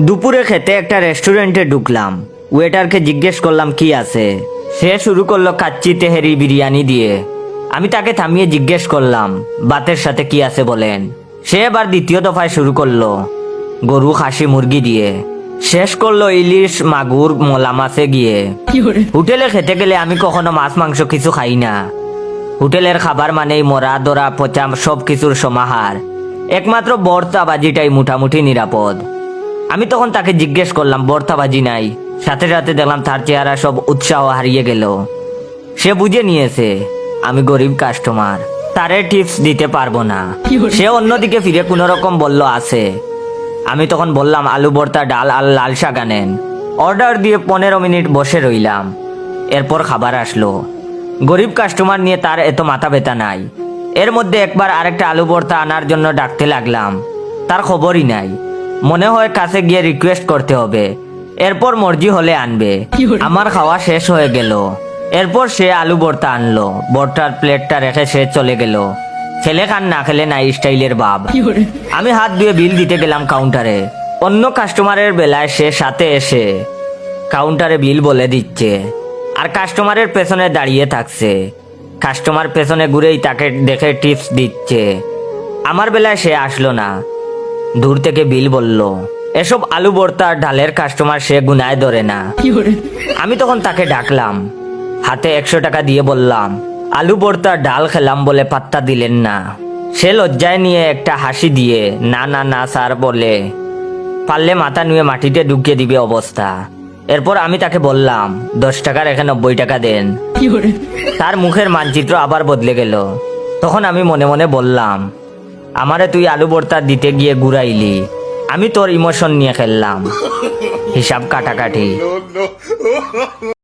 দুপুরে খেতে একটা রেস্টুরেন্টে ঢুকলাম। ওয়েটারকে জিজ্ঞেস করলাম কি আছে। সে শুরু করলো কাচ্চি তেহেরি বিরিয়ানি দিয়ে। আমি তাকে থামিয়ে জিজ্ঞেস করলাম ভাতের সাথে কি আছে বলেন। সে এবার দ্বিতীয় দফায় শুরু করলো গরু খাসি মুরগি দিয়ে। শেষ করলো ইলিশ মাগুর মলা মাছে গিয়ে। হোটেলে খেতে গেলে আমি কখনো মাছ মাংস কিছু খাই না। হোটেলের খাবার মানেই মরা দরা পচা সব কিছুর সমাহার। একমাত্র ভর্তা ভাজিটাই মোটামুটি নিরাপদ। আমি তখন তাকে জিজ্ঞেস করলাম ভর্তা ভাজি নাই। সাথে সাথে দেখলাম তার চেহারা সব উৎসাহ হারিয়ে গেল। সে বুঝে নিয়েছে আমি গরিব কাস্টমার, তারে টিপস দিতে পারবো না। সে অন্যদিকে ফিরে কোন রকম বলল আছে। আমি তখন বললাম আলু ভর্তা ডাল আর লাল শাক আনেন। অর্ডার দিয়ে 15 মিনিট বসে রইলাম। এরপর খাবার আসলো। গরিব কাস্টমার নিয়ে তার এত মাথা ব্যথা নাই। এর মধ্যে একবার আরেকটা আলু ভর্তা আনার জন্য ডাকতে লাগলাম, তার খবরই নাই। মনে হয় কাছে গিয়ে রিকোয়েস্ট করতে হবে, এরপর মর্জি হলে আনবে। আমার খাওয়া শেষ হয়ে গেল। এরপর সে আলু ভর্তা আনলো। ভর্তার প্লেটটা রেখে সে চলে গেল। ছেলে খান না খেলে নাই স্টাইলের বাপ। আমি হাত ধুয়ে বিল দিতে গেলাম কাউন্টারে। অন্য কাস্টমারের বেলায় সে সাথে এসে কাউন্টারে বিল বলে দিচ্ছে আর কাস্টমারের পেছনে দাঁড়িয়ে থাকছে। কাস্টমার পেছনে ঘুরেই তাকে দেখে টিপস দিচ্ছে। আমার বেলায় সে আসলো না, দূর থেকে বিল বলল। এসব আলু ভর্তা ডালের কাস্টমার সে গুনায় ধরে না। আমি তখন তাকে ডাকলাম, হাতে 100 টাকা দিয়ে বললাম আলু ভর্তা ডাল খেলাম বলে পাত্তা দিলেন না। সে লজ্জায় নিয়ে একটা হাসি দিয়ে না না না স্যার বলে পারলে মাথা নুয়ে মাটিতে ঢুকিয়ে দিবে অবস্থা। এরপর আমি তাকে বললাম 10 টাকা রেখে 90 টাকা দেন। তার মুখের মানচিত্র আবার বদলে গেল। তখন আমি মনে মনে বললাম আমারে তুই আলু ভর্তা দিতে গিয়ে ঘুরাইলি, আমি তোর ইমোশন নিয়ে খেললাম। হিসাব কাটাকাটি।